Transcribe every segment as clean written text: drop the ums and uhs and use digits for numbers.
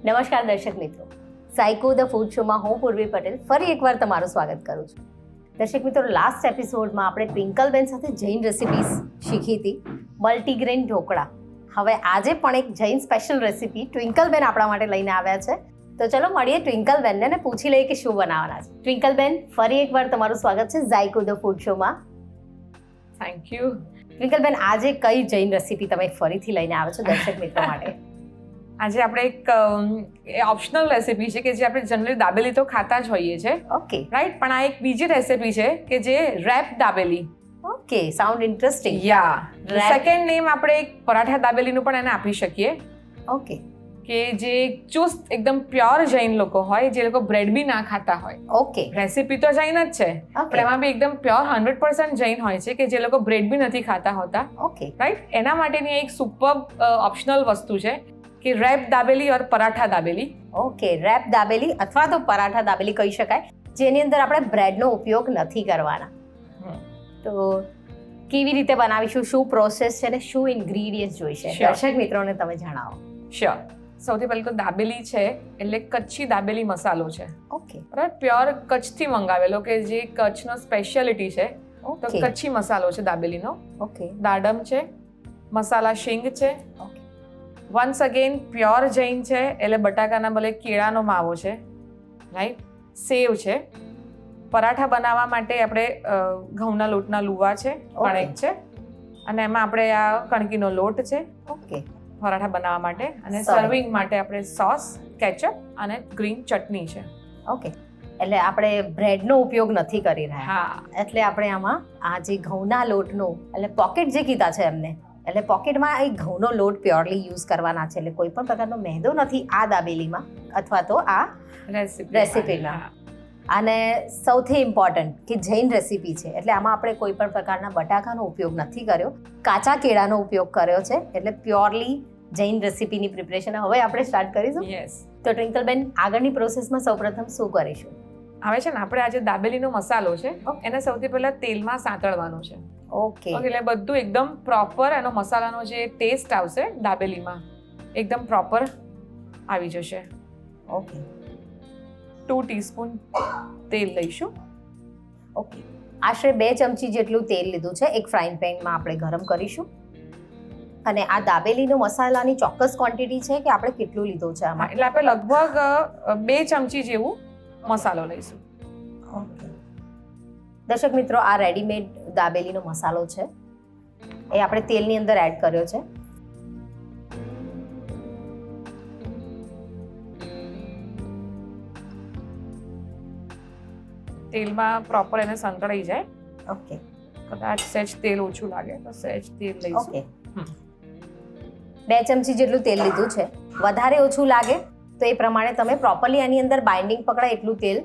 નમસ્કાર દર્શક મિત્રો, સાયકો ધ ફૂડ શોમાં હું પૂર્વી પટેલ ફરી એકવાર તમારું સ્વાગત કરું છું. દર્શક મિત્રો, લાસ્ટ એપિસોડમાં આપણે ટ્વિંકલબેન સાથે જૈન રેસિપીસ શીખી હતી, મલ્ટીગ્રેન ઢોકળા. હવે આજે પણ એક જૈન સ્પેશિયલ રેસિપી ટ્વિંકલબેન આપણા માટે લઈને આવ્યા છે. તો ચલો મળીએ ટ્વિંકલબેનને અને પૂછી લઈએ કે શું બનાવવાના છે. ટ્વિંકલબેન, ફરી એકવાર તમારું સ્વાગત છે સાયકો ધ ફૂડ શોમાં. Thank you. ટ્વિંકલબેન, આજે કઈ જૈન રેસિપી તમે ફરીથી લઈને આવ્યા છો દર્શક મિત્રો માટે? આજે આપણે એક ઓપ્શનલ રેસિપી છે કે જે આપણે જનરલી દાબેલી તો ખાતા જ હોઈએ છીએ, ઓકે રાઈટ? પણ આ એક બીજી રેસિપી છે કે જે wrap dabeli. Okay, sound interesting. Yeah second name આપણે એક પરાઠા દાબેલીનું પણ એને આપી શકીએ. ઓકે, કે જે ચુસ્ત એકદમ પ્યોર જૈન લોકો હોય, જે લોકો બ્રેડ બી ના ખાતા હોય. ઓકે, રેસિપી તો જૈન જ છે, પણ એમાં બી એકદમ પ્યોર 100% જૈન હોય છે કે જે લોકો બ્રેડ બી નથી ખાતા હોતા, ઓકે, રાઈટ? એના માટેની એક સુપર ઓપ્શનલ વસ્તુ છે કે રેપ દાબેલી ઓર પરાઠા દાબેલી. ઓકે, રેપ દાબેલી અથવા તો પરાઠા દાબેલી કહી શકાય, જેની અંદર આપણે બ્રેડનો ઉપયોગ નથી કરવાના. તો કેવી રીતે બનાવીશું, શું પ્રોસેસ છે અને શું ઇન્ગ્રીડિયન્ટ જોઈશે, દર્શક મિત્રોને તમે જણાવો. શ્યોર. સૌથી પહેલા તો દાબેલી છે એટલે કચ્છી દાબેલી મસાલો છે, ઓકે, બરાબર? પ્યોર કચ્છથી મંગાવેલો કે જે કચ્છનો સ્પેશિયાલિટી છે. તો ઓકે, કચ્છી મસાલો છે દાબેલીનો. ઓકે, દાડમ છે, મસાલા શીંગ છે. Okay, once again pure Jain છે એટલે બટાકાના ભલે કેળાનો માવો છે, રાઈટ? સેવ છે. પરાઠા બનાવવા માટે આપણે ઘઉંના લોટના લુવા છે, કણેક છે, અને એમાં આપણે આ કણકીનો લોટ છે ઓકે, પરાઠા બનાવવા માટે, અને Sorry. સર્વિંગ માટે આપણે સોસ, કેચઅપ અને ગ્રીન ચટણી છે. ઓકે. એટલે આપણે બ્રેડનો ઉપયોગ નથી કરી રહ્યા. હા, એટલે આપણે આમાં આ જે ઘઉંના લોટનો, એટલે પોકેટ જે કીધા છે એમને, એટલે પોકેટમાં એ ઘઉંનો લોટ પ્યોરલી યુઝ કરવાના છે, એટલે કોઈ પણ પ્રકારનો મેંદો નથી આ દાબેલીમાં અથવા તો આ રેસિપીમાં. અને સૌથી ઇમ્પોર્ટન્ટ કે જૈન રેસિપી છે એટલે આમાં આપણે કોઈ પણ પ્રકારના બટાકાનો ઉપયોગ નથી કર્યો, કાચા કેળાનો ઉપયોગ કર્યો છે, એટલે પ્યોરલી જૈન રેસિપીની પ્રિપરેશન હવે આપણે સ્ટાર્ટ કરીશું. યસ. તો ટ્વિંકલબેન, આગળની પ્રોસેસમાં સૌપ્રથમ શું કરીશું? હવે છે ને, આપણે આજે દાબેલીનો મસાલો છે એને સૌથી પહેલા તેલમાં સાંતળવાનો છે. ઓકે, એટલે બધું એકદમ પ્રોપર એનો મસાલાનો જે ટેસ્ટ આવશે દાબેલીમાં એકદમ પ્રોપર આવી જશે. ઓકે, 2 ટીસ્પૂન તેલ લઈશું. ઓકે. આશરે 2 ચમચી જેટલું તેલ લીધું છે, એક ફ્રાઈંગ પેનમાં આપણે ગરમ કરીશું. અને આ દાબેલીનો મસાલાની ચોક્કસ ક્વોન્ટિટી છે કે આપણે કેટલું લીધું છે આમાં? એટલે આપણે લગભગ 2 ચમચી જેવું મસાલો લઈશું. ઓકે. દર્શક મિત્રો, આ રેડીમેડ દાબેલીનો મસાલો છે, એ આપણે તેલની અંદર એડ કર્યો છે. તેલમાં પ્રોપર એને સંતળાઈ જાય. ઓકે, કદાચ સહેજ તેલ ઓછું લાગે તો સહેજ તેલ લઈશું. ઓકે. 2 ચમચી જેટલું તેલ લીધું છે. વધારે ઓછું લાગે તો એ પ્રમાણે તમે પ્રોપરલી એની અંદર બાઇન્ડિંગ પકડાય એટલું તેલ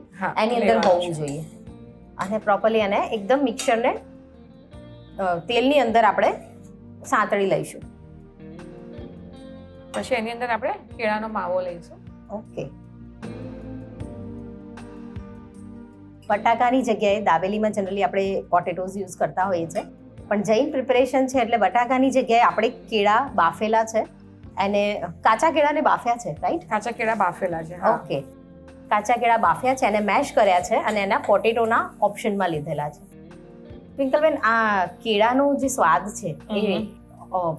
એની અંદર હોવું જોઈએ. અને પ્રોપરલી એને એકદમ મિક્સરને તેલની અંદર આપણે સાંતળી લઈશું. પછી એની અંદર આપણે કેળાનો માવો લઈશું. ઓકે. બટાકાની જગ્યાએ દાબેલીમાં જનરલી આપણે પોટેટોઝ યુઝ કરતા હોઈએ છીએ, પણ જૈન પ્રિપરેશન છે એટલે બટાકાની જગ્યાએ આપણે કેળા બાફેલા છે, અને કાચા કેળાને બાફ્યા છે, રાઈટ? કાચા કેળા બાફેલા છે. ઓકે. કાચા કેળા બાફ્યા છે અને મેશ કર્યા છે અને એના પોટેટોના ઓપ્શનમાં લીધેલા છે. ટ્વિંકલબેન, આ કેળાનો જે સ્વાદ છે એ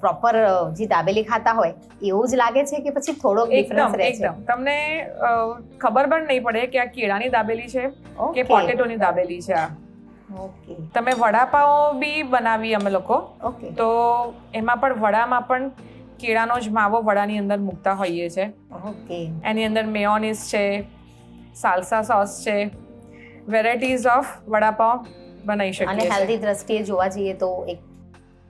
પ્રોપર જે દાબેલી ખાતા હોય એવું જ લાગે છે કે પછી થોડોક ડિફરન્સ રહે છે? એકદમ તમને ખબર પણ નહીં પડે કે આ કેળાની દાબેલી છે કે પોટેટોની દાબેલી છે. આ ઓકે, તમે વડાપાઉં બી બનાવી અમે લોકો, ઓકે, તો એમાં પણ વડામાં પણ કેળાનો જ માવો વડાની અંદર મૂકતા હોઈએ છે. ઓકે, એની અંદર મેયોનીઝ છે, સાલ્સા સોસ છે, વેરાયટીઝ ઓફ વડાપાઉં બનાવી શકીએ. અને હેલ્ધી દ્રષ્ટિએ જોવા જઈએ તો એક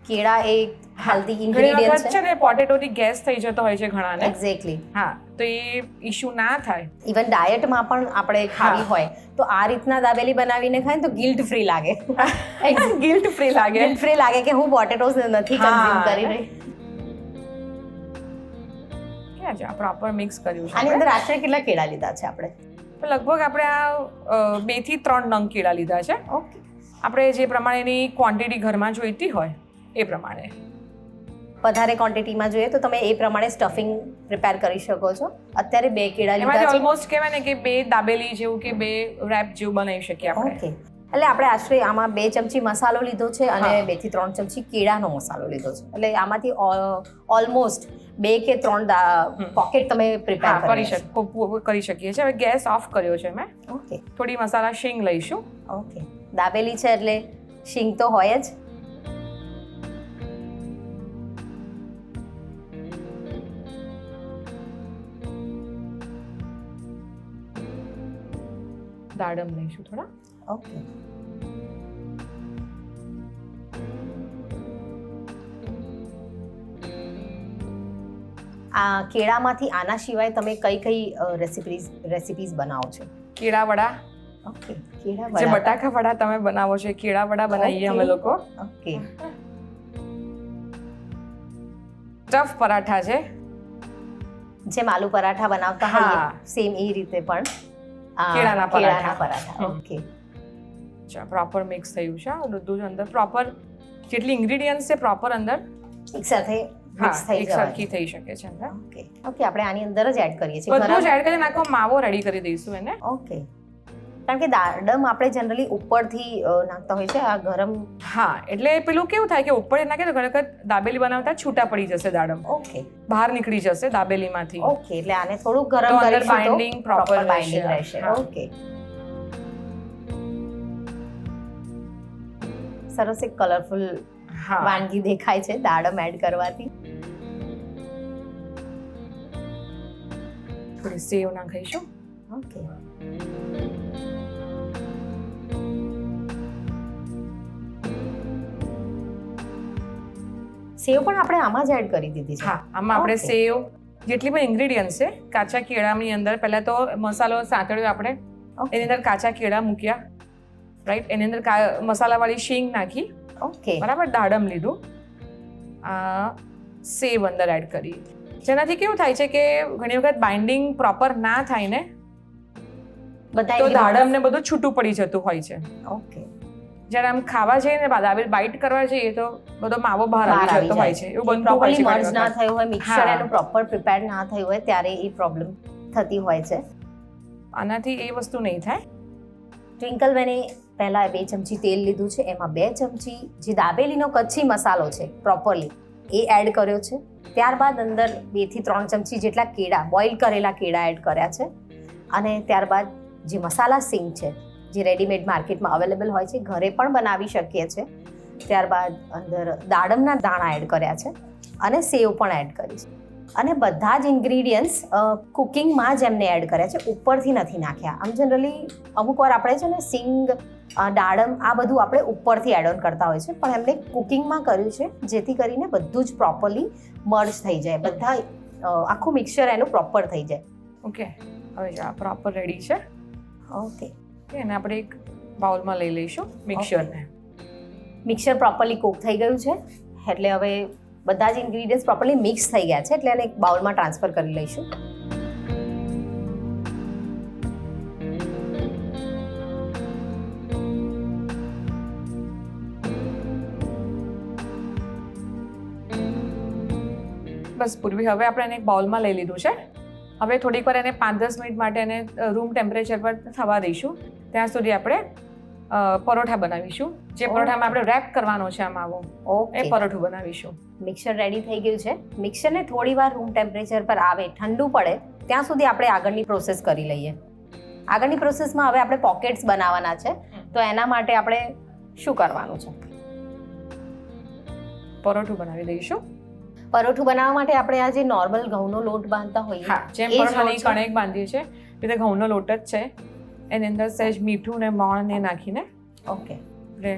કેળા એક હેલ્ધી ઘણી ઇન્ગ્રેડિયન્ટ વખત છે ને પોટેટોથી ગેસ થઈ જતો હોય છે ઘણાને. એક્ઝેક્ટલી. હા, તો એ ઇશ્યુ ના થાય. ઇવન ડાયટમાં પણ આપણે ખાવી હોય તો આ રીતના દાબેલી બનાવીને ખાય તો ગિલ્ટ ફ્રી લાગે. ગિલ્ટ ફ્રી લાગે. ગિલ્ટ ફ્રી લાગે કે હું પોટેટોઝ નથી કન્ઝ્યુમ કરી રહી. ક્યાં છે? પ્રોપર મિક્સ કર્યું છે. આની અંદર આશરે કેટલા કેળા લીધા છે આપણે? લગભગ આપણે આ 2 થી 3 નંગ કેળા લીધા છે. ઓકે, આપણે જે પ્રમાણેની ક્વોન્ટિટી ઘરમાં જોઈતી હોય એ પ્રમાણે. વધારે ક્વોન્ટિટીમાં જોઈએ તો તમે એ પ્રમાણે સ્ટફિંગ પ્રિપેર કરી શકો છો. અત્યારે 2 કેળા લીધા એમાંથી છે. ઓલમોસ્ટ કહેવાય ને કે 2 દાબેલી જેવું કે 2 રેપ જેવું બનાવી શકીએ આપણે. ઓકે, એટલે આપણે આશરે આમાં 2 ચમચી મસાલો લીધો છે અને 2 થી 3 ચમચી કેળાનો મસાલો લીધો છે. એટલે આમાંથી ઓલમોસ્ટ 2 કે 3 પોકેટ તમે પ્રિપેર કરી શકીએ છીએ. હવે ગેસ ઓફ કર્યો છે મેં. ઓકે, થોડી મસાલા શીંગ લઈશું. ઓકે. દાબેલી છે એટલે શીંગ તો હોય જ. દાડમ લઈશું થોડા. ઓકે, આ કેળામાંથી આના સિવાય તમે કઈ રેસિપીઝ બનાવો છો? કેળા વડા, ઓકે, કેળા જે વડા. બટાકા વડા તમે બનાવો છો, કેળા વડા બનાવીએ અમે લોકો. ઓકે, સ્ટફ પરાઠા છે. જેમ આલુ પરાઠા બનાવતા હા. હોઈએ સેમ એ રીતે પણ કેળાના paratha. Paratha. Okay, proper mix થયું છે આ બધું જ અંદર. પ્રોપર જેટલી ઇન્ગ્રેડિયન્ટ્સ છે પ્રોપર અંદર એક સાથે મિક્સ થઈ એક જવાય. સરખી થઈ શકે છે અંદર. ઓકે, ઓકે, આપણે આની અંદર જ એડ કરીએ છીએ. બધું જ ગરમ. એડ કરીને આખો માવો રેડી કરી દઈશું એને. ઓકે, કારણ કે દાડમ આપણે જનરલી ઉપરથી નાખતા હોય છે. આ ગરમ. હા, એટલે પેલું કેવું થાય કે ઉપર નાખે તો ઘણી વખત દાબેલી બનાવતા છૂટા પડી જશે દાડમ, ઓકે, બહાર નીકળી જશે દાબેલીમાંથી. ઓકે, એટલે આને થોડું ગરમ તો અંદર કરીશું તો binding proper proper binding રહેશે. રહેશે. હા. ઓકે, સરસ એક કલરફુલ હા, વાનગી દેખાય છે દાડમ એડ કરવાથી. થોડી સેવ નાખીશું. ઓકે, સેવ પણ આપણે આમાં જ એડ કરી દીધી છે. હા, આમાં આપણે Okay. સેવ જેટલી પણ ઇન્ગ્રેડિયન્ટ છે કાચા કેળાની અંદર પહેલા તો મસાલો સાંતળ્યો આપણે, Okay. એની અંદર કાચા કેળા મૂક્યા, રાઈટ. એની અંદર મસાલાવાળી શીંગ નાખી, ઓકે, બરાબર. દાડમ લીધું, સેવ અંદર એડ કરી. જેનાથી કેવું થાય છે કે ઘણી વખત બાઇન્ડિંગ પ્રોપર ના થાય ને બધા તો દાડમ ને બધું છૂટું પડી જતું હોય છે. ઓકે, જ્યારે આમ ખાવા જઈએ ને દાબેલી બાઇટ કરવા જઈએ તો બધો માવો બહાર બહાર આવી આવી જતો હોય છે. એવું બનતું હોય પ્રોપરલી છે મર્જ ઘણી ના વખત. થયું હોય, મિક્સચર હા. એનું પ્રોપર પ્રિપેર ના થયું હોય ત્યારે એ પ્રોબ્લેમ થતી હોય છે. આનાથી એ વસ્તુ નહીં થાય. ટ્વિંકલબેને પહેલા 2 ચમચી તેલ લીધું છે. એમાં 2 ચમચી જે દાબેલીનો કચ્છી મસાલો છે પ્રોપરલી એ એડ કર્યો છે. ત્યારબાદ અંદર 2 થી 3 ચમચી જેટલા કેળા, બોઇલ કરેલા કેળા એડ કર્યા છે. અને ત્યારબાદ જે મસાલા સિંગ છે જે રેડીમેડ માર્કેટમાં અવેલેબલ હોય છે, ઘરે પણ બનાવી શકીએ છીએ. ત્યારબાદ અંદર દાડમના દાણા એડ કર્યા છે અને સેવ પણ એડ કરી છે. અને બધા જ ઇન્ગ્રીડિયન્ટ્સ કુકિંગમાં જ એમને એડ કર્યા છે, ઉપરથી નથી નાખ્યા. આમ જનરલી અમુક વાર આપણે છે ને સિંગ, દાડમ આ બધું આપણે ઉપરથી એડ ઓન કરતા હોય છે, પણ એમને કુકિંગમાં કર્યું છે જેથી કરીને બધું જ પ્રોપરલી મર્જ થઈ જાય, બધા આખું મિક્સચર એનું પ્રોપર થઈ જાય. ઓકે, હવે જો આ પ્રોપર રેડી છે. ઓકે, એને આપણે એક બાઉલમાં લઈ લઈશું મિક્સચરને. મિક્સચર પ્રોપરલી કુક થઈ ગયું છે એટલે હવે બધા જ ઇન્ગ્રીડિયન્ટ્સ પ્રોપરલી મિક્સ થઈ ગયા છે એટલે એને એક બાઉલમાં ટ્રાન્સફર કરી લઈશું. બસ પૂર્વી, હવે આપણે એને એક બાઉલમાં લઈ લીધું છે. હવે થોડીક વાર એને 5-10 મિનિટ માટે એને રૂમ ટેમ્પરેચર પર થવા દઈશું. ત્યાં સુધી આપણે પરોઠા બનાવીશું. જે પરોઠામાં આપણે રેપ કરવાનો છે આ માવો, એ ઓકે, પરોઠું બનાવીશું. મિક્સર રેડી થઈ ગયું છે. મિક્સરને થોડી વાર રૂમ ટેમ્પરેચર પર આવે, ઠંડુ પડે ત્યાં સુધી આપણે આગળની પ્રોસેસ કરી લઈએ. આગળની પ્રોસેસમાં હવે આપણે પોકેટ્સ બનાવવાના છે, તો એના માટે આપણે શું કરવાનું છે? પરોઠું બનાવી દઈશું. પરોઠું બનાવવા માટે આપણે આ જે નોર્મલ ઘઉંનો લોટ બાંધતા હોઈએ, હા, જેમ એ જ પરોઠાની લોટ છે? કણેક બાંધીએ છીએ એ રીતે ઘઉંનો લોટ જ છે. એની અંદર સહેજ મીઠું ને મોણ ને નાખીને ઓકે, આપણે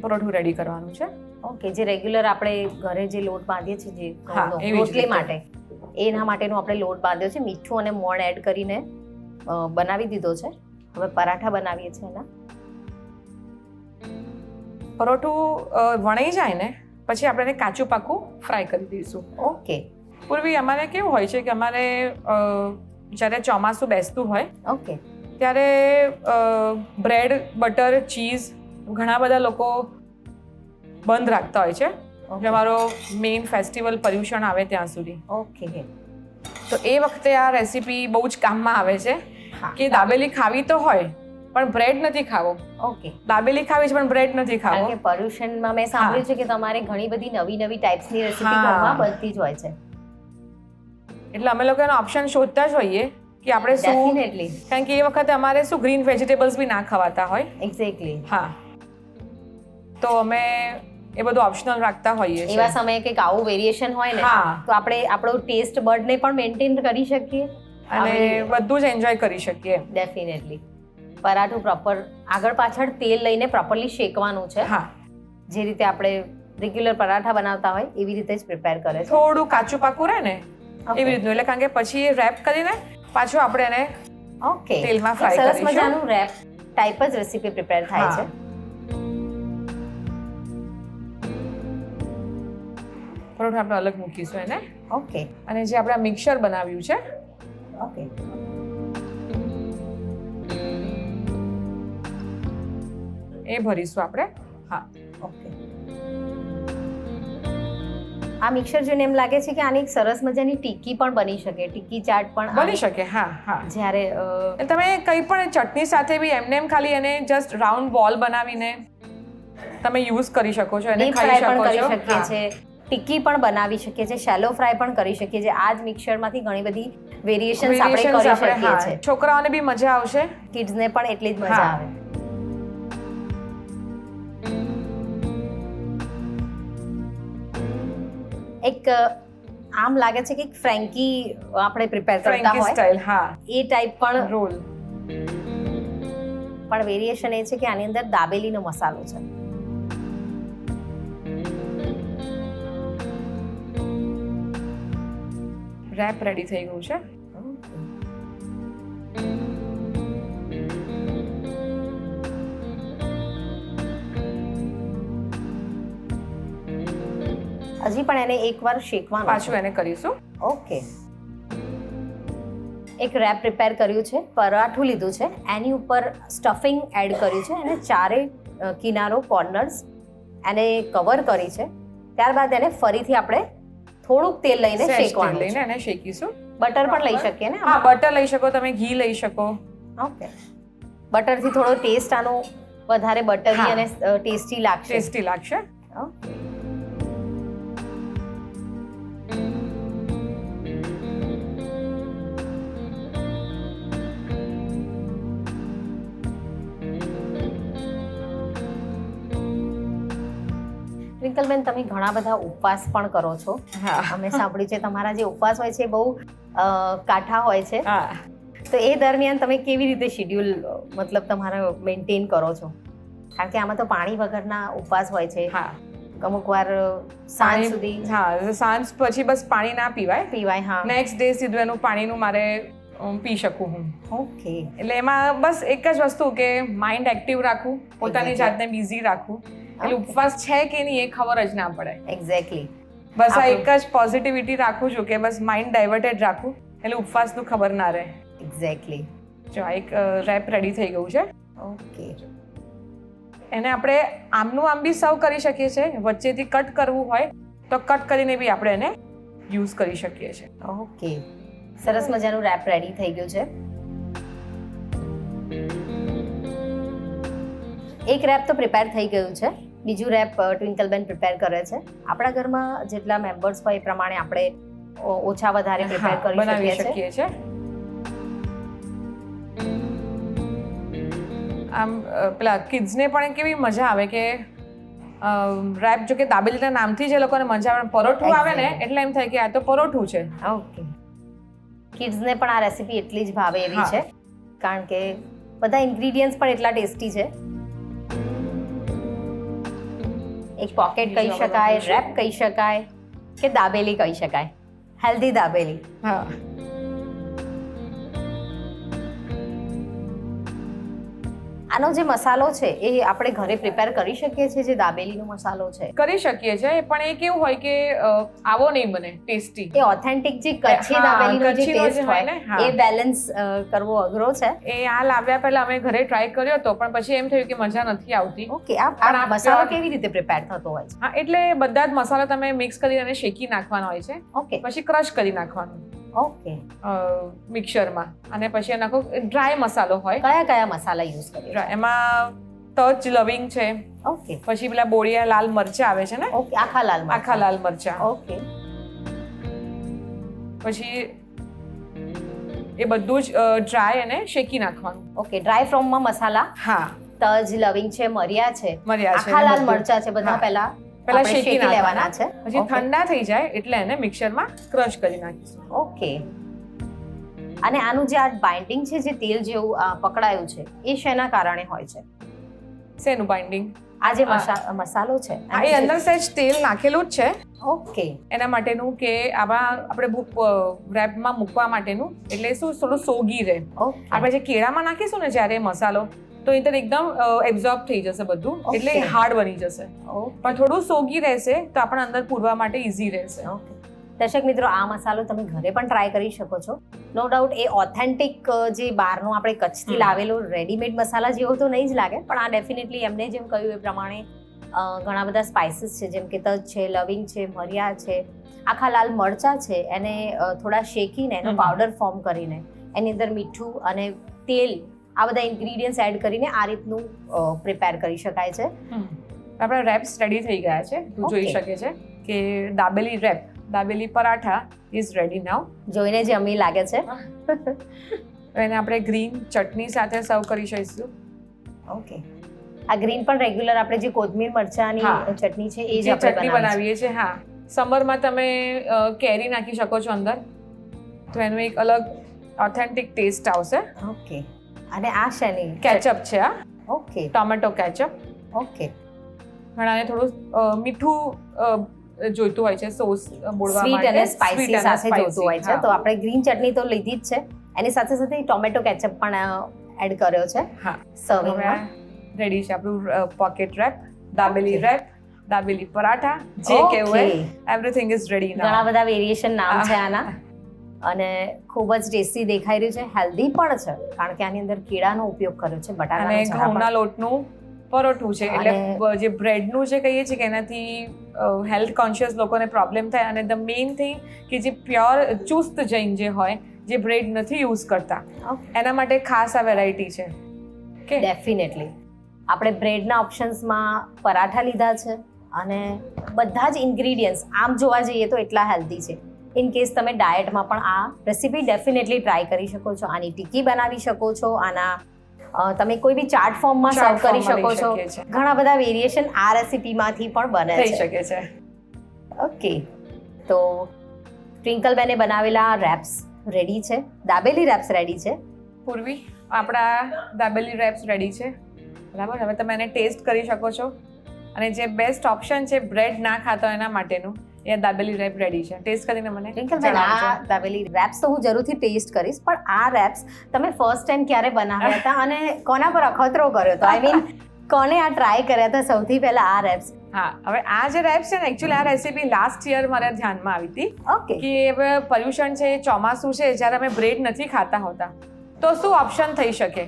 પરોઠું રેડી કરવાનું છે. ઓકે, જે રેગ્યુલર આપણે ઘરે જે લોટ બાંધીએ છીએ જે હા, ઘઉંનો એવી જ રોટલી રીતે. માટે, એના માટેનો આપણે લોટ બાંધ્યો છે. મીઠું અને મોણ એડ કરીને બનાવી દીધો છે. હવે પરાઠા બનાવીએ છીએ એના. પરોઠું વણાઈ જાય ને પછી આપણે એને કાચું પાકું ફ્રાય કરી દઈશું. ઓકે, પૂર્વી, અમારે કેવું હોય છે કે અમારે જ્યારે ચોમાસું બેસતું હોય ઓકે, ત્યારે બ્રેડ, બટર, ચીઝ ઘણા બધા લોકો બંધ રાખતા હોય છે જે અમારો મેઇન ફેસ્ટિવલ પર્યુષણ આવે ત્યાં સુધી. ઓકે. તો એ વખતે આ રેસીપી બહુ જ કામમાં આવે છે હા. કે દાબેલી ખાવી તો હોય પણ બ્રેડ નથી ખાવો. ઓકે. દાબેલી ખાવી છે પણ બ્રેડ નથી કારણ ખાવો. કે પર્યુષણમાં મેં સાંભળ્યું છે કે તમારે ઘણી બધી નવી ટાઈપ્સની રેસીપી હા. ઘરમાં બનતી જ હોય છે. એટલે અમે લોકો એનો ઓપ્શન શોધતા જ હોઈએ કે આપણે શું, ડેફિનેટલી. કારણ કે એ વખતે અમારે શું ગ્રીન વેજીટેબલ્સ બી ના ખવાતા હોય. એક્ઝેક્ટલી. હા, તો અમે એ બધું ઓપ્શનલ રાખતા હોઈએ એવા છીએ. સમયે કંઈક આવું વેરિએશન હોય ને હા. તો આપણે આપણો ટેસ્ટ બર્ડને પણ મેન્ટેન કરી શકીએ અને બધું જ એન્જોય કરી શકીએ. ડેફિનેટલી. પરાઠું પ્રોપર આગળ પાછળ તેલ લઈને પ્રોપરલી શેકવાનું છે. હા, જે રીતે આપણે રેગ્યુલર પરાઠા બનાવતા હોય એવી રીતે જ પ્રિપેર કરે છે. થોડું કાચું પાકું રહે ને Okay. એવી રીતનું, એટલે કારણ કે પછી રેપ કરીને પાછું આપણે એને ઓકે. તેલમાં fry સરસ કરીશું. મજાનું રેપ ટાઈપ જ રેસીપી પ્રિપેર થાય હા. છે. પરોઠું આપણે અલગ મૂકીશું એને. ઓકે. અને જે આપણે મિક્સર બનાવ્યું છે ઓકે. એ ભરીશું આપણે. હા, ઓકે. આ મિક્સર જોઈને એમ લાગે છે કે આની એક સરસ મજાની ટિક્કી પણ બની શકે, ટિક્કી ચાટ પણ બની શકે. હા હા, જ્યારે અને તમે કંઈ પણ ચટણી સાથે બી એમને એમ ખાલી એને જસ્ટ રાઉન્ડ બોલ બનાવીને તમે યુઝ કરી શકો છો, એને ડીપ ખાઈ ફ્રાય પણ શકો કરી છો. શકીએ હા. છીએ, ટિક્કી પણ બનાવી શકીએ છીએ, શેલો ફ્રાય પણ કરી શકીએ છીએ. આ જ મિક્સરમાંથી ઘણી બધી વેરિએશન્સ આપણે Variations કરી આપણે, શકીએ હા, છીએ. છોકરાઓને બી મજા આવશે. કિડ્સને પણ એટલી જ મજા હા. આવે. એક આમ લાગે છે કે ફ્રેન્કી આપણે પ્રિપેર કરતા ફ્રેન્કી હોય સ્ટાઇલ. હા, એ ટાઈપ પણ રોલ. વેરિએશન એ છે કે આની અંદર દાબેલીનો મસાલો છે. રેપ રેડી થઈ ગયું છે. હજી પણ એને એકવાર શેકવાનું પાછું એને કરીશું. ઓકે. એક રેપ પ્રિપેર કર્યું છે, પરાઠું લીધું છે, એની ઉપર સ્ટફિંગ એડ કર્યું છે અને ચારે કિનારો કોર્નર્સ એને કવર કરી છે. ત્યારબાદ એને ફરીથી આપણે થોડુંક તેલ લઈને સહેજ તેલ શેકવાનું લઈને છે. એને શેકીશું. બટર પણ લઈ શકીએ ને? હા, બટર લઈ શકો તમે, ઘી લઈ શકો. ઓકે. બટરથી થોડો ટેસ્ટ આનો વધારે બટરી હા. અને ટેસ્ટી લાગશે. ટેસ્ટી લાગશે. ઓકે. ટ્વિંકલબેન, તમે ઘણા બધા ઉપવાસ પણ કરો છો. હા. અમે સાંભળ્યું છે તમારા જે ઉપવાસ હોય છે બહુ કાઠા હોય છે. હા, તો એ દરમિયાન તમે કેવી રીતે શેડ્યુલ મતલબ તમારા મેન્ટેન કરો છો? કારણ કે આમાં તો પાણી વગરના ઉપવાસ હોય છે. હા. અમુક વાર સાંજ સુધી હા, સાંજ પછી બસ પાણી ના પીવાય. પીવાય. હા. નેક્સ્ટ ડે સીધું એનું પાણીનું મારે પી શકું હું. ઓકે. એટલે એમાં બસ એક જ વસ્તુ કે માઇન્ડ એક્ટિવ રાખવું, પોતાની જાતને બિઝી રાખવું. એટલે ઉપવાસ છે કે નહીં એ ખબર જ ના પડે. એક્ઝેક્ટલી. બસ આ એક જ પોઝિટિવિટી રાખું છું કે બસ માઇન્ડ ડાયવર્ટેડ રાખું, એટલે ઉપવાસનું ખબર ના રહે. એક્ઝેક્ટલી. જો આ એક રેપ રેડી થઈ ગયું છે. ઓકે. એને આપણે આમનું આમ બી સર્વ કરી શકીએ છીએ, વચ્ચેથી કટ કરવું હોય તો કટ કરીને બી આપણે એને યુઝ કરી શકીએ છીએ. ઓકે. સરસ મજાનું રેપ રેડી થઈ ગયું છે. એક રેપ તો પ્રિપેર થઈ ગયું છે, બીજું રેપ ટ્વિંકલબેન પ્રિપેર કરે છે. આપણા ઘરમાં જેટલા મેમ્બર્સ હોય એ પ્રમાણે આપણે ઓછા વધારે પ્રિપેર હા, કરી બનાવી શકીએ છીએ. શકીએ છીએ. આમ પેલા કિડ્સને પણ કેવી મજા આવે કે રેપ, જો કે દાબેલીના નામથી જ એ લોકોને મજા આવે, પરોઠું આવે ને એટલે એમ થાય કે આ તો પરોઠું છે. ઓકે. કિડ્સને પણ આ રેસીપી એટલી જ ભાવે એવી હા. છે, કારણ કે બધા ઇન્ગ્રેડિયન્ટ્સ પણ એટલા ટેસ્ટી છે. એક પોકેટ કહી શકાય, રેપ કહી શકાય કે દાબેલી કહી શકાય. હેલ્ધી દાબેલી. આનો જે મસાલો છે એ આપણે ઘરે પ્રિપેર કરી શકીએ છીએ, જે દાબેલીનો મસાલો છે કરી શકીએ છીએ, પણ એ કેવું હોય કે આવો નહીં બને ટેસ્ટી. એ ઓથેન્ટિક જે કચ્છી દાબેલીનો જે ટેસ્ટ હોય ને એ બેલેન્સ કરવો અઘરો છે. એ આ લાવ્યા પહેલા અમે ઘરે ટ્રાય કર્યો હતો, પણ પછી એમ થયું કે મજા નથી આવતી. ઓકે, આ મસાલો કેવી રીતે પ્રિપેર થતો હોય છે? હા, એટલે બધા જ મસાલા તમે મિક્સ કરી અને શેકી નાખવાના હોય છે. ઓકે, પછી ક્રશ કરી નાખવાનું. ઓકે, મિક્સરમાં, અને પછી નાખો ડ્રાય મસાલો હોય. કયા કયા મસાલા યુઝ કરીએ? એમાં તજ લવિંગ છે. ઓકે, પછી પેલા બોળિયા લાલ મરચા આવે છે ને. ઓકે, આખા લાલ મરચા. ઓકે, પછી એ બધું જ ડ્રાય અને શેકી નાખવાનું. ઓકે, ડ્રાય ફ્રોમમાં મસાલા. હા, તજ લવિંગ છે, મરિયા છે, આખા લાલ મરચા છે, બધા પહેલા શેકી લેવાના છે. પછી ઠંડા થઈ જાય એટલે એને મિક્સરમાં ક્રશ કરી નાખીશું. ઓકે, અને આનું જે આ બાઇન્ડિંગ છે, જે તેલ જેવું પકડાયું છે, એ શેના કારણે હોય છે? શેનું બાઇન્ડિંગ? આ જે મસાલો છે એ અંદર સહેજ તેલ નાખેલું જ છે. ઓકે, એના માટેનું કે આવા આપણે રેપમાં મૂકવા માટેનું, એટલે શું થોડું સોગી રહે. આપણે જે કેળામાં નાખીશું ને જ્યારે મસાલો, તો એ અંદર એકદમ એબ્ઝોર્બ થઈ જશે બધું, એટલે હાર્ડ બની જશે. પણ થોડું સોગી રહેશે તો આપણે અંદર પૂરવા માટે ઈઝી રહેશે. દર્શક મિત્રો, આ મસાલો તમે ઘરે પણ ટ્રાય કરી શકો છો. નો ડાઉટ એ ઓથેન્ટિક જે બહારનો આપણે કચ્છથી લાવેલો રેડીમેડ મસાલા જેવો તો નહીં જ લાગે, પણ આ ડેફિનેટલી એમને જેમ કહ્યું એ પ્રમાણે ઘણા બધા સ્પાઇસીસ છે, જેમ કે તજ છે, લવિંગ છે, મરિયા છે, આખા લાલ મરચા છે, એને થોડા શેકીને એનો પાવડર ફોર્મ કરીને એની અંદર મીઠું અને તેલ, આ બધા ઇન્ગ્રીડિયન્ટ્સ એડ કરીને આ રીતનું પ્રિપેર કરી શકાય છે. આપણા રેપ્સ રેડી થઈ ગયા છે. તું જોઈ શકે છે કે dabeli wrap, dabeli paratha is ready now. જોઈને જ યમ્મી લાગે છે. એને આપણે ગ્રીન ચટણી સાથે સર્વ કરી શકીશું. ઓકે, આ ગ્રીન પણ રેગ્યુલર આપણે જે કોથમીર મરચાની ચટણી છે એ જ આપણે ચટણી બનાવીએ છીએ. હા, સમરમાં તમે કેરી નાખી શકો છો અંદર, તો એનો એક અલગ ઓથેન્ટિક ટેસ્ટ આવશે. ઓકે, અને આ શેની? કેચઅપ છે આ. Okay, tomato ketchup. ઓકે, ઘણાને થોડું મીઠું જોઈતું હોય છે, સોસ બોળવા માટે, સ્વીટ અને સ્પાઇસી સાથે જોઈતું હોય છે, તો આપણે ગ્રીન ચટણી તો લીધી જ છે, એની સાથે સાથે ટોમેટો કેચઅપ પણ એડ કર્યો છે. હા, સર્વિંગમાં રેડી છે આપણું pocket wrap, dabeli wrap, dabeli paratha, જે કહેવું હોય, એવરીથિંગ ઇઝ રેડી નાઉ. ઘણા બધા વેરિએશન નામ છે આના, અને ખૂબ જ ટેસ્ટી દેખાઈ રહ્યું છે. હેલ્ધી પણ છે, કારણ કે આની અંદર કેળાનો ઉપયોગ કર્યો છે, બટાકાનો, અને ઘઉંના લોટનું પરોઠું છે, એટલે જે બ્રેડનું જે કહીએ છીએ કે એનાથી હેલ્થ કોન્શિયસ લોકોને પ્રોબ્લેમ થાય. અને ધ મેઇન થિંગ કે જે પ્યોર ચુસ્ત જૈન જે હોય, જે બ્રેડ નથી યુઝ કરતા, એના માટે ખાસ આ વેરાયટી છે. કે ડેફિનેટલી આપણે બ્રેડના ઓપ્શન્સમાં પરાઠા લીધા છે, અને બધા જ ઇન્ગ્રીડિયન્ટ્સ આમ જોવા જઈએ તો એટલા હેલ્ધી છે. ઇન કેસ તમે ડાયટમાં પણ આ રેસીપી ડેફિનેટલી ટ્રાય કરી શકો છો. આની ટિક્કી બનાવી શકો છો, આના તમે કોઈ બી ચાટ ફોર્મમાં સર્વ કરી શકો છો. ઘણા બધા વેરિએશન આ રેસીપીમાંથી પણ બને થઈ શકે છે. ઓકે, તો ટ્વિંકલબેને બનાવેલા રેપ્સ રેડી છે, દાબેલી રેપ્સ રેડી છે. પૂર્વી, આપણા દાબેલી રેપ્સ રેડી છે, બરાબર. હવે તમે એને ટેસ્ટ કરી શકો છો, અને જે બેસ્ટ ઓપ્શન છે બ્રેડ ના ખાતો એના માટેનું, એ દાબેલી રેપ રેડી છે. ટેસ્ટ કરીને મને ટ્વિંકલબેન, આ દાબેલી રેપ્સ તો હું જરૂરથી ટેસ્ટ કરીશ, પણ આ રેપ્સ તમે ફર્સ્ટ ટાઈમ ક્યારે બનાવ્યા હતા અને કોના પર અખતરો કર્યો હતો? આઈ મીન, કોને આ ટ્રાય કર્યા હતા સૌથી પહેલા આ રેપ્સ? હા, હવે આ જે રેપ્સ છે ને, એકચ્યુઅલી આ રેસીપી લાસ્ટ યર મારા ધ્યાનમાં આવી હતી. ઓકે, કે હવે પોલ્યુશન છે, ચોમાસું છે, જ્યારે અમે બ્રેડ નથી ખાતા હોતા, તો શું ઓપ્શન થઈ શકે?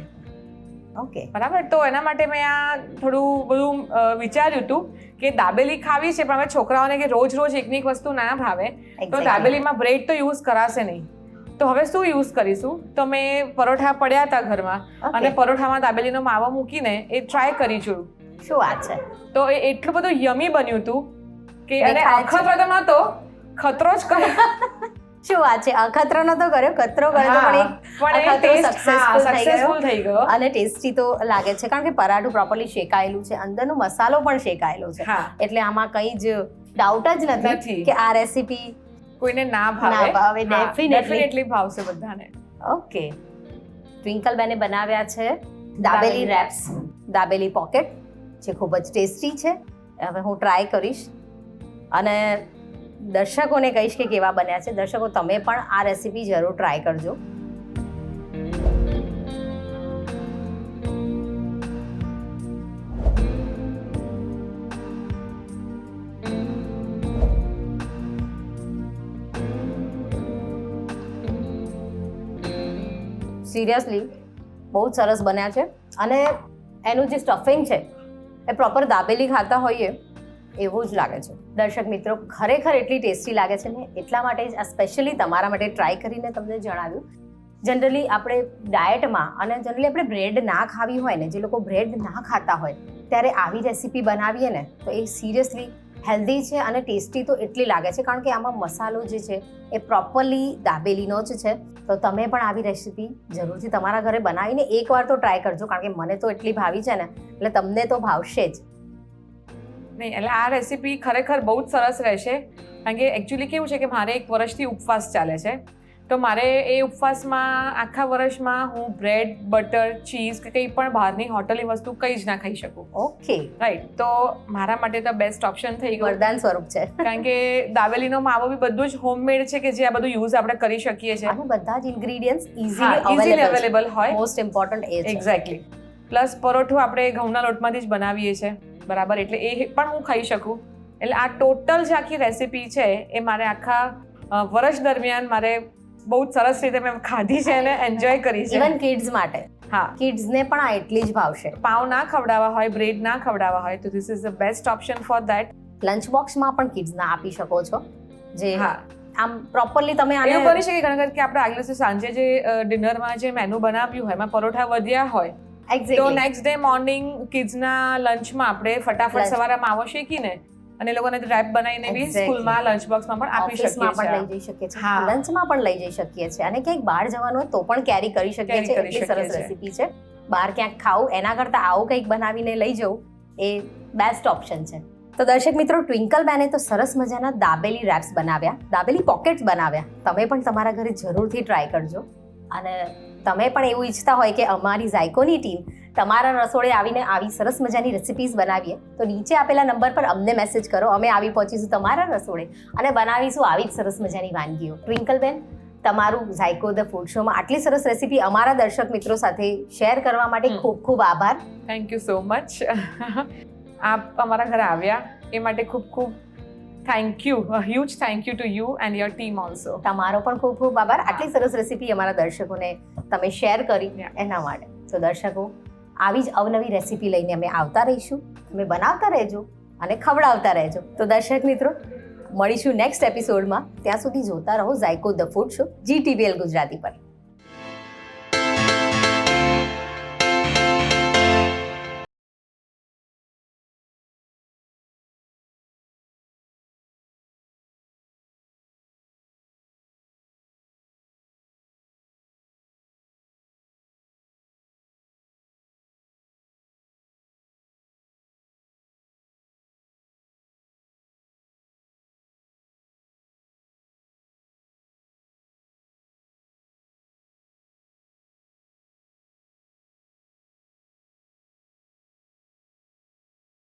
ઓકે, બરાબર. તો એના માટે મેં આ થોડું બધું વિચાર્યું હતું કે દાબેલી ખાવી છે, પણ હવે છોકરાઓને કે રોજ રોજ એકની એક વસ્તુ ના ભાવે, તો દાબેલીમાં બ્રેડ તો યુઝ કરાશે નહીં. તો હવે શું યુઝ કરીશું? તો મેં પરોઠા પડ્યા હતા ઘરમાં, અને પરોઠામાં દાબેલીનો માવો મૂકીને એ ટ્રાય કરી જોયું. શું વાત છે! તો એ એટલું બધું યમી બન્યું હતું કે એને અખતરો તો નહોતો, ખતરો જ કર્યો. શું વાત છે! અખતરો નતો કર્યો, ખતરો કર્યો, પણ સક્સેસફુલ થઈ ગયો. અને ટેસ્ટી તો લાગે છે, કારણ કે પરાઠું પ્રોપરલી શેકાયેલું છે, અંદરનો મસાલો પણ શેકાયેલો છે, એટલે આમાં કંઈ જ ડાઉટ જ નથી કે આ રેસીપી કોઈને ના ભાવે. ડેફિનેટલી ભાવશે બધાને. ઓકે, ટ્વિંકલબેને બનાવ્યા છે દાબેલી રેપ્સ, દાબેલી પોકેટ, જે ખૂબ જ ટેસ્ટી છે. હવે હું ટ્રાય કરીશ અને દર્શકોને કહીશ કે કેવા બન્યા છે. દર્શકો, તમે પણ આ રેસીપી જરૂર ટ્રાય કરજો. સિરિયસલી બહુ જ સરસ બન્યા છે. અને એનું જે સ્ટફિંગ છે એ પ્રોપર દાબેલી ખાતા હોઈએ એવું જ લાગે છે. દર્શક મિત્રો, ખરેખર એટલી ટેસ્ટી લાગે છે ને એટલા માટે જ આ સ્પેશિયલી તમારા માટે ટ્રાય કરીને તમને જણાવ્યું. જનરલી આપણે ડાયટમાં અને જનરલી આપણે બ્રેડ ના ખાવી હોય ને, જે લોકો બ્રેડ ના ખાતા હોય ત્યારે આવી રેસીપી બનાવીએ ને તો એ સિરિયસલી હેલ્ધી છે અને ટેસ્ટી તો એટલી લાગે છે, કારણ કે આમાં મસાલો જે છે એ પ્રોપરલી દાબેલીનો જ છે. તો તમે પણ આવી રેસીપી જરૂરથી તમારા ઘરે બનાવીને એકવાર તો ટ્રાય કરજો, કારણ કે મને તો એટલી ભાવી છે ને એટલે તમને તો ભાવશે જ. નહીં, એટલે આ રેસીપી ખરેખર બહુ જ સરસ રહેશે. કારણ કે એકચ્યુઅલી કેવું છે કે મારે 1 વર્ષથી ઉપવાસ ચાલે છે, તો મારે એ ઉપવાસમાં આખા વર્ષમાં હું બ્રેડ, બટર, ચીઝ કે કંઈ પણ બહારની હોટલની વસ્તુ કંઈ જ ના ખાઈ શકું. Okay, right. તો મારા માટે તો બેસ્ટ ઓપ્શન થઈ ગયું. વરદાન સ્વરૂપ છે. કારણ કે દાબેલીનો માવો બી બધું જ હોમમેડ છે કે જે આ બધું યુઝ આપણે કરી શકીએ છીએ. અને બધા જ ઇન્ગ્રેડિયન્ટ્સ ઇઝીલી ઇઝીલી અવેલેબલ હોય. મોસ્ટ ઇમ્પોર્ટન્ટ એ છે. એક્ઝેક્ટલી. પ્લસ પરોઠું આપણે ઘઉંના લોટમાંથી જ બનાવીએ છીએ, બરાબર, એટલે એ પણ હું ખાઈ શકું. એટલે આ ટોટલ જે આખી રેસીપી છે એ મારે આખા વર્ષ દરમિયાન મારે બહુ જ સરસ રીતે મેં ખાધી છે અને એન્જોય કરી છે. ઇવન કિડ્સ માટે, હા, કિડ્સને પણ આ એટલી જ ભાવશે. પાવ ના ખવડાવવા હોય, બ્રેડ ના ખવડાવવા હોય તો this is the best option for that. Lunch બોક્સમાં પણ કિડ્સને આપી શકો છો. જે હા, આમ પ્રોપરલી તમે આને એવું બની શકે ઘણી કે આપણે આગલે દિવસે સાંજે જે ડિનરમાં જે મેનુ બનાવ્યું હોય એમાં પરોઠા વધ્યા હોય તો એક્ઝેક્ટલી નેક્સ્ટ ડે મોર્નિંગ કિડ્સના લંચમાં આપણે ફટાફટ સવારે માવો શેકીને અને એ લોકોને રેપ બનાવીને બી સ્કૂલમાં લંચ બોક્સમાં પણ આપી શકીએ ઓફિસમાં પણ છીએ. લઈ જઈ શકીએ છીએ, હા. લંચમાં પણ લઈ જઈ શકીએ છીએ, અને ક્યાંક બહાર જવાનું હોય તો પણ કેરી કરી શકીએ Carry છીએ. કરી એટલી શકીએ સરસ છીએ. રેસીપી છે. બહાર ક્યાંક ખાવું એના કરતાં આવું કંઈક બનાવીને લઈ જવું એ બેસ્ટ ઓપ્શન છે. તો દર્શક મિત્રો, ટ્વિંકલ બેને તો સરસ મજાના દાબેલી રેપ્સ બનાવ્યા, દાબેલી પોકેટ્સ બનાવ્યા. તમે પણ તમારા ઘરે જરૂરથી ટ્રાય કરજો. અને તમે પણ એવું ઈચ્છતા હોય કે અમારી ઝાયકોની ટીમ તમારા રસોડે આવીને આવી સરસ મજાની રેસિપીઝ બનાવીએ તો નીચે આપેલા નંબર પર અમને મેસેજ કરો. અમે આવી પહોંચીશું તમારા રસોડે અને બનાવીશું આવી જ સરસ મજાની વાનગીઓ. ટ્વિંકલ બેન, તમારું ઝાયકો ધ ફૂડ શોમાં આટલી સરસ રેસીપી અમારા દર્શક મિત્રો સાથે શેર કરવા માટે ખૂબ ખૂબ આભાર. Thank you so much. આપ અમારા ઘરે આવ્યા એ માટે ખૂબ ખૂબ thank you. Huge thank you to you and your team also. તમારો પણ ખૂબ ખૂબ આભાર. આટલી સરસ રેસીપી અમારા દર્શકોને તમે શેર કરી એના માટે. તો દર્શકો, આવી જ અવનવી રેસીપી લઈને અમે આવતા રહીશું. તમે બનાવતા રહેજો અને ખવડાવતા રહેજો. તો દર્શક મિત્રો, મળીશું નેક્સ્ટ એપિસોડમાં. ત્યાં સુધી જોતા રહો Zayka the food show GTVL Gujarati પર.